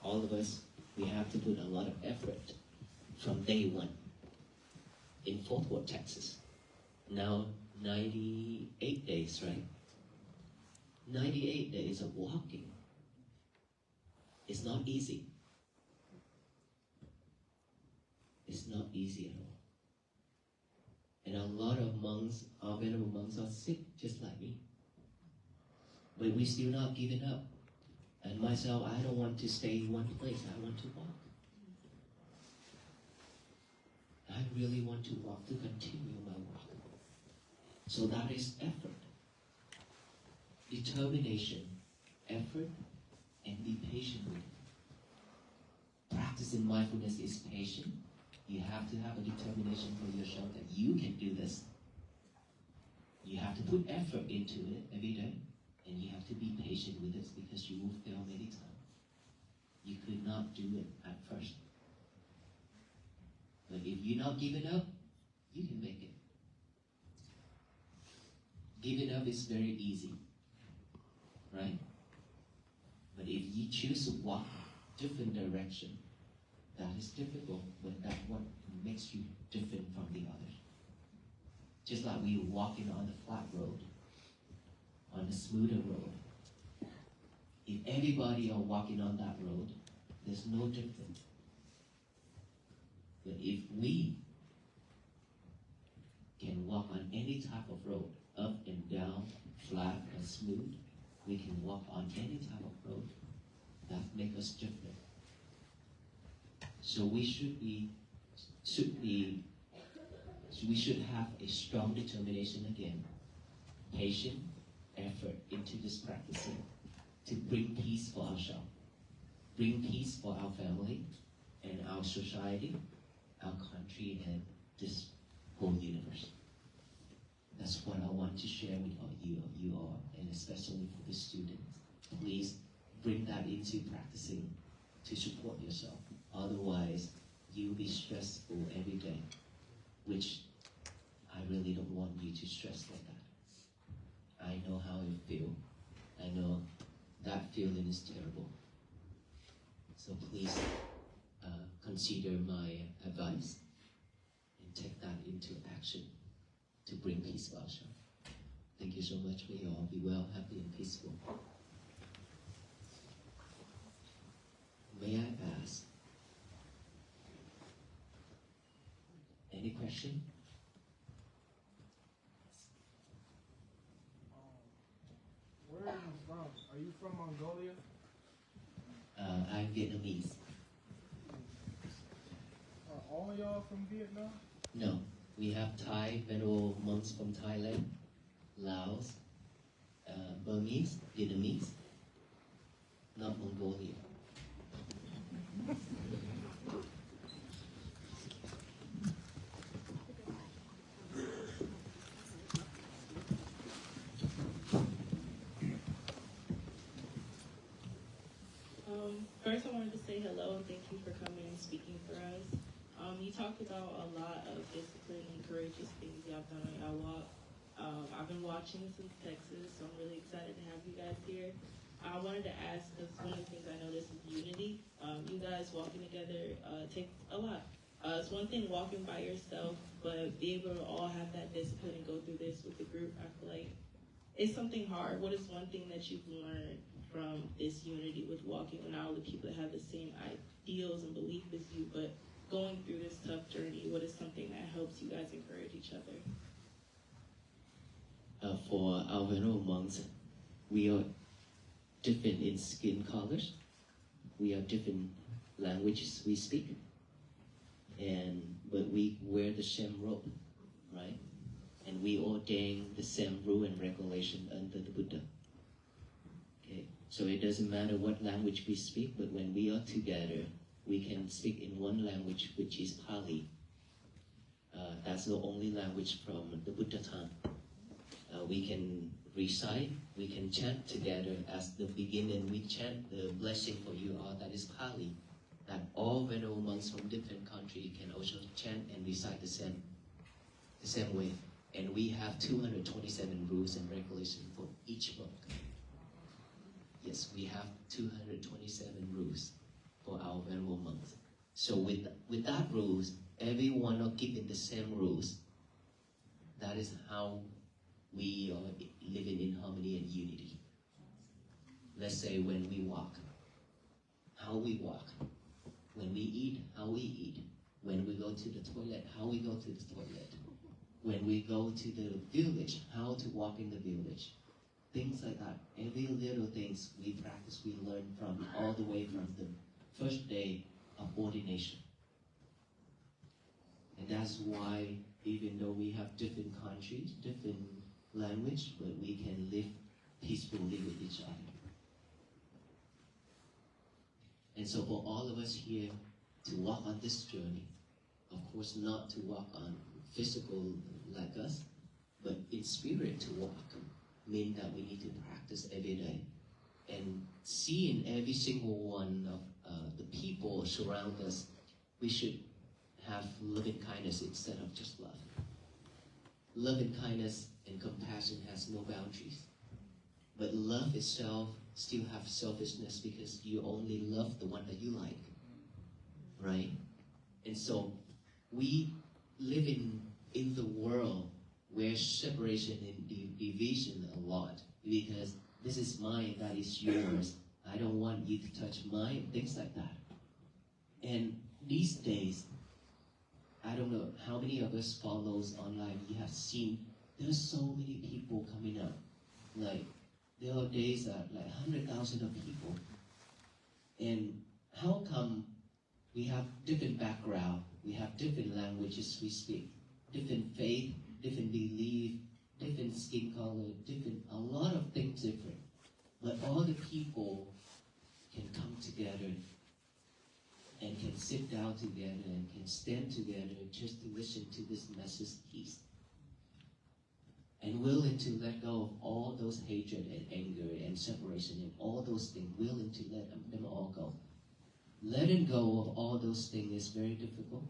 Speaker 8: all of us, we have to put a lot of effort from day one. In Fort Worth, Texas, now 98 days, right? 98 days of walking. It's not easy. It's not easy at all. And a lot of monks, our venerable monks, are sick just like me. But we're still not giving up. And myself, I don't want to stay in one place. I want to walk. I really want to walk, to continue my walk. So that is effort. Determination, effort, and be patient with it. Practicing mindfulness is patient. You have to have a determination for yourself that you can do this. You have to put effort into it every day. And you have to be patient with this because you will fail many times. You could not do it at first. But if you're not giving up, you can make it. Giving up is very easy, right? But if you choose to walk a different direction, that is difficult, but that's what makes you different from the others. Just like we were walking on the flat road, on the smoother road. If everybody are walking on that road, there's no difference. But if we can walk on any type of road, up and down, flat and smooth, we can walk on any type of road. That makes us different. So we should have a strong determination again, patient effort into this practicing to bring peace for ourselves, bring peace for our family and our society, our country, and this whole universe. That's what I want to share with you all, and especially for the students. Please bring that into practicing to support yourself. Otherwise, you'll be stressful every day, which I really don't want you to stress like that. I know how you feel. I know that feeling is terrible. So please consider my advice and take that into action to bring peace to ourselves. Thank you so much. May you all be well, happy, and peaceful. May I ask, any question?
Speaker 9: Where are you from? Are you from Mongolia?
Speaker 8: I'm Vietnamese.
Speaker 9: Are all y'all from Vietnam?
Speaker 8: No, we have Thai venerable monks from Thailand, Laos, Burmese, Vietnamese, not Mongolia.
Speaker 10: First, I wanted to say hello and thank you for coming and speaking for us. You talked about a lot of discipline and courageous things y'all done on y'all walk. I've been watching since Texas, so I'm really excited to have you guys here. I wanted to ask, because one of the things I noticed is unity. You guys walking together takes a lot. It's one thing walking by yourself, but being able to all have that discipline and go through this with the group, I feel like it's something hard. What is one thing that you've learned from this unity with walking with all the people that have the same ideals and belief as you, but going through this tough journey, what is something that helps you guys encourage each other?
Speaker 8: For our venerable monks, we are different in skin colors. We have different languages we speak. But we wear the same robe, right? and we ordain the same rule and regulation under the Buddha. Okay, so it doesn't matter what language we speak, but when we are together, we can speak in one language, which is Pali. That's the only language from the Buddha time. We can recite, we can chant together as the beginning. We chant the blessing for you all, that is Pali. That all venerable monks from different countries can also chant and recite the same way. And we have 227 rules and regulations for each monk. Yes, we have 227 rules for our venerable monks. So with that rules, everyone are keeping the same rules. That is how we are living in harmony and unity. Let's say when we walk, how we walk. When we eat, how we eat. When we go to the toilet, how we go to the toilet. When we go to the village, how to walk in the village. Things like that. Every little things we practice, we learn from all the way from the first day of ordination. And that's why, even though we have different countries, different language, but we can live peacefully with each other. And so for all of us here to walk on this journey, of course not to walk on physical like us, but in spirit to walk, mean that we need to practice every day. And see in every single one of the people surround us, we should have loving kindness instead of just love. Loving kindness and compassion has no boundaries. But love itself still have selfishness because you only love the one that you like, right? And so we live in the world where separation and division a lot, because this is mine, that is yours. I don't want you to touch mine, things like that. And these days, I don't know how many of us follows online, you have seen there's so many people coming up. Like, there are days that like 100,000 of people. And how come we have different background, we have different languages we speak, different faith, different belief, different skin color, a lot of things different. But all the people can come together and can sit down together and can stand together just to listen to this message peace. And willing to let go of all those hatred and anger and separation and all those things, willing to let them all go. Letting go of all those things is very difficult,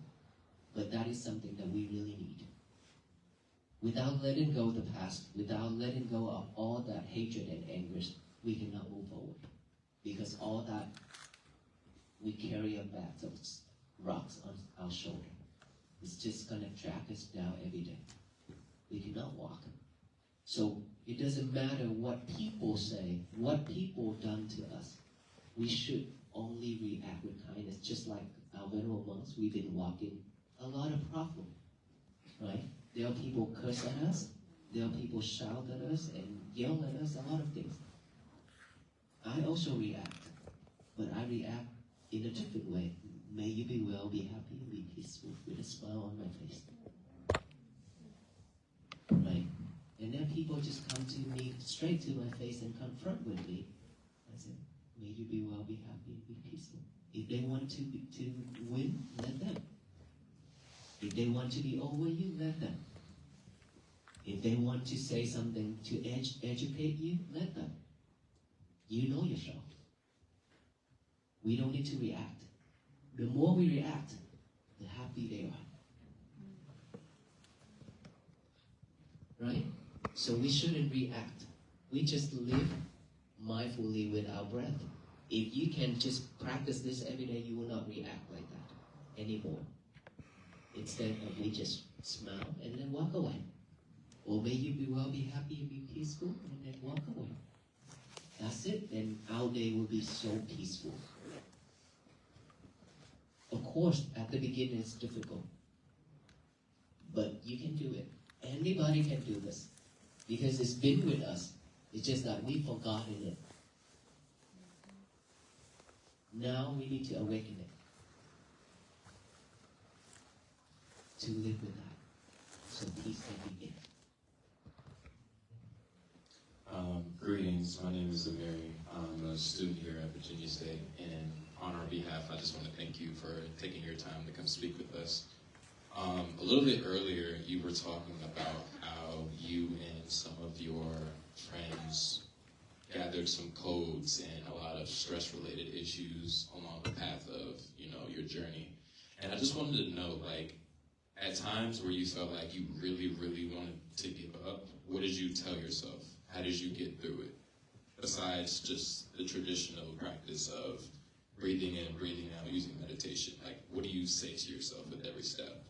Speaker 8: but that is something that we really need. Without letting go of the past, without letting go of all that hatred and anger, we cannot move forward. Because all that, we carry a bag of rocks on our shoulder. It's just going to drag us down every day. We cannot walk. So it doesn't matter what people say, what people done to us. We should only react with kindness, just like our venerable monks. We've been walking a lot of problem, right? There are people curse at us. There are people shout at us and yell at us, a lot of things. I also react, but I react in a different way. May you be well, be happy, be peaceful, with a smile on my face. Right? And then people just come to me, straight to my face and confront with me. I said, may you be well, be happy, be peaceful. If they want to win, let them. If they want to be over you, let them. If they want to say something to educate you, let them. You know yourself. We don't need to react. The more we react, the happy they are. Right? So we shouldn't react. We just live mindfully with our breath. If you can just practice this every day, you will not react like that anymore. Instead of we just smile and then walk away. Or may you be well, be happy, and be peaceful, and then walk away. That's it, then our day will be so peaceful. Of course, at the beginning it's difficult. But you can do it. Anybody can do this. Because it's been with us. It's just that we've forgotten it. Now we need to awaken it. To live with that. So peace can begin.
Speaker 11: Greetings, my name is Amiri. I'm a student here at Virginia State, and on our behalf, I just want to thank you for taking your time to come speak with us. A little bit earlier, you were talking about how you and some of your friends gathered some codes and a lot of stress-related issues along the path of, your journey. And I just wanted to know, like, at times where you felt like you really, really wanted to give up, what did you tell yourself? How did you get through it? Besides just the traditional practice of breathing in, breathing out, using meditation, like, what do you say to yourself with every step?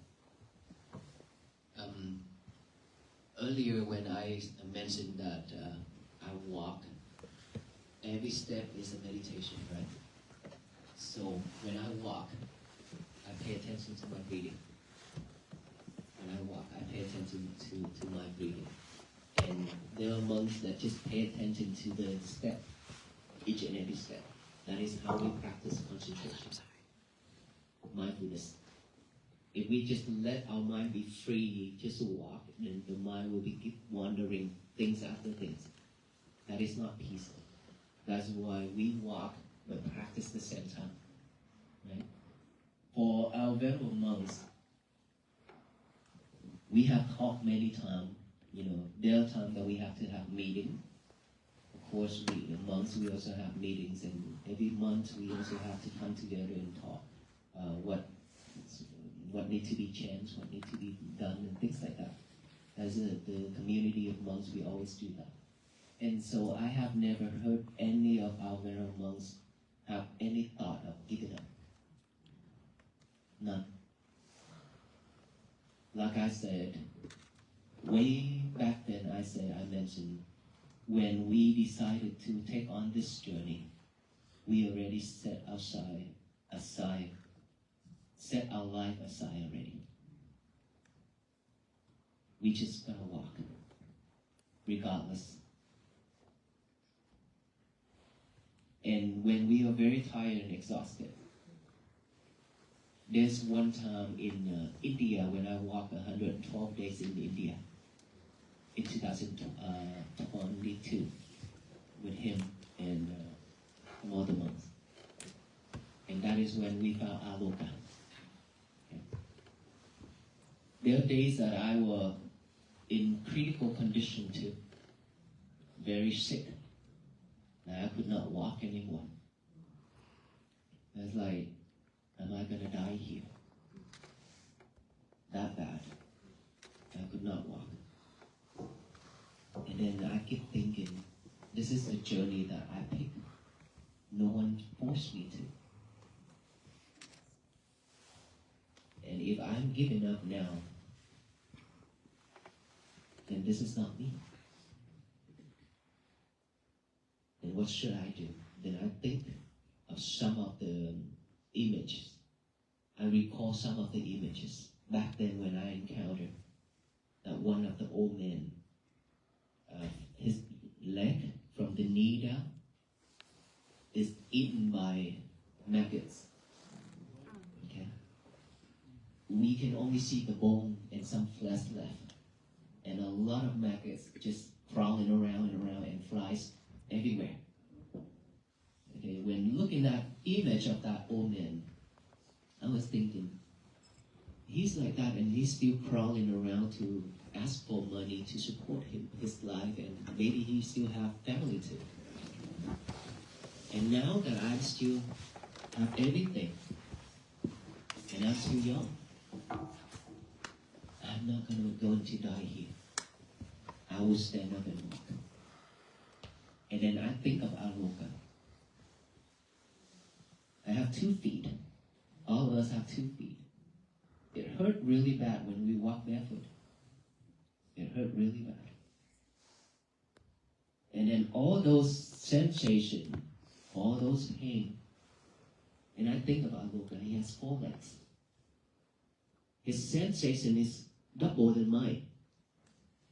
Speaker 8: Earlier when I mentioned that I walk, every step is a meditation, right? So when I walk, I pay attention to my breathing. When I walk, I pay attention to my breathing. And there are monks that just pay attention to the step, each and every step. That is how we practice concentration, mindfulness. If we just let our mind be free, just to walk, then the mind will be wandering things after things. That is not peaceful. That's why we walk but practice at the same time. Right? For our venerable monks, we have talked many times. There are times that we have to have meetings. Of course, the monks, we also have meetings, and every month we also have to come together and talk what needs to be changed, what needs to be done, and things like that. As the community of monks, we always do that. And so I have never heard any of our venerable monks have any thought of giving up. None. Like I said, way back then, I mentioned, when we decided to take on this journey, we already set our life aside already. We just gotta walk, regardless. And when we are very tired and exhausted, there's one time in India when I walked 112 days in India in 2022 with him and some other monks. And that is when we found Aloka. Okay. There are days that I was in critical condition too, very sick. I could not walk anymore. I was like, am I gonna die here? That bad. I could not walk. And then I keep thinking, this is a journey that I picked. No one forced me to. And if I'm giving up now, then this is not me. Then what should I do? Then I think of some of the images. I recall some of the images back then when I encountered that one of the old men, his leg from the knee down is eaten by maggots. Okay? We can only see the bone and some flesh left. And a lot of maggots just crawling around and flies everywhere. Okay, when looking at image of that old man, I was thinking, he's like that and he's still crawling around to ask for money to support his life, and maybe he still have family too. And now that I still have everything, and I'm still young, I'm not going to die here. I will stand up and walk. And then I think of Aloka. I have 2 feet. All of us have 2 feet. It hurt really bad when we walk barefoot. It hurt really bad. And then all those sensations, all those pain. And I think of Aloka, he has 4 legs. His sensation is double than mine.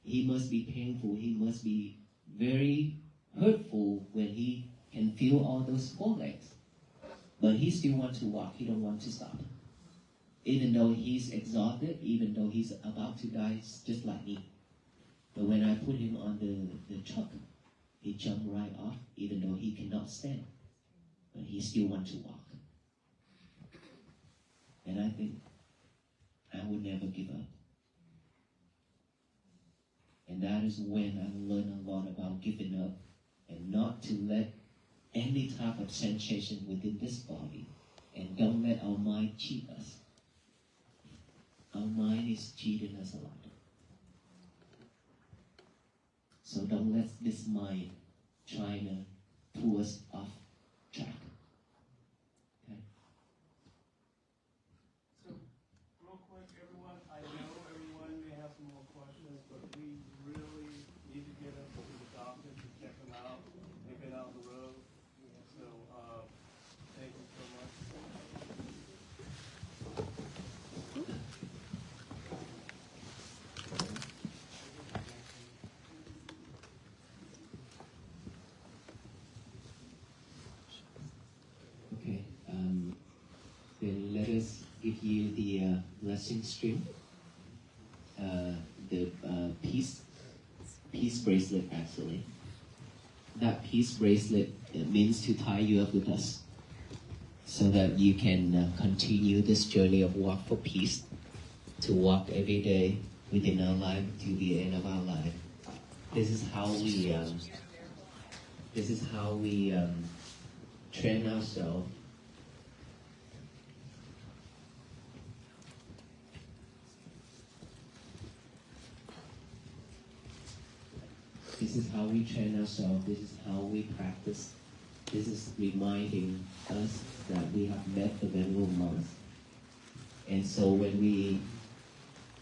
Speaker 8: He must be painful. He must be very hurtful when he can feel all those 4 legs. But he still wants to walk. He don't want to stop. Even though he's exhausted, even though he's about to die, just like me. But when I put him on the truck, He jumped right off, even though he cannot stand. But he still wants to walk. And I think I would never give up. And that is when I learned a lot about giving up and not to let any type of sensation within this body, and don't let our mind cheat us. Our mind is cheating us a lot. So don't let this mind try to pull us off track. Okay?
Speaker 1: So, real quick, everyone, I know everyone may have some more questions, but we really need to get them to the doctor to check them out. They've been out on the road. So, thank you so much.
Speaker 8: Okay. Then let us give you the blessing string. The peace bracelet actually. That peace bracelet means to tie you up with us, so that you can continue this journey of walk for peace, to walk every day within our life to the end of our life. This is how we train ourselves. This is how we train ourselves. This is how we practice. This is reminding us that we have met the venerable monks. And so when we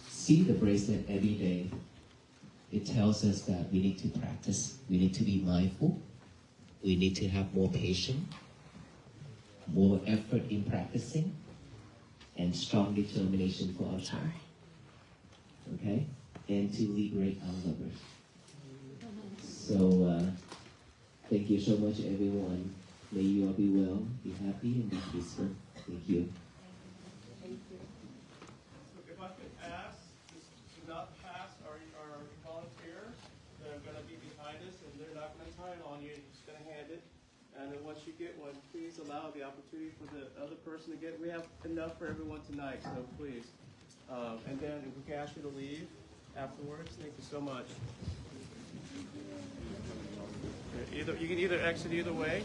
Speaker 8: see the bracelet every day, it tells us that we need to practice. We need to be mindful. We need to have more patience, more effort in practicing, and strong determination for our time. Okay? And to liberate our lovers. So, thank you so much, everyone. May you all be well, be happy, and be peaceful. Thank you.
Speaker 1: So if I could ask, just to not pass our volunteers, they're going to be behind us, and they're not going to tie it on you. You're just going to hand it. And then once you get one, please allow the opportunity for the other person to get. We have enough for everyone tonight, so please. And then if we can ask you to leave afterwards, thank you so much. You can either exit either way.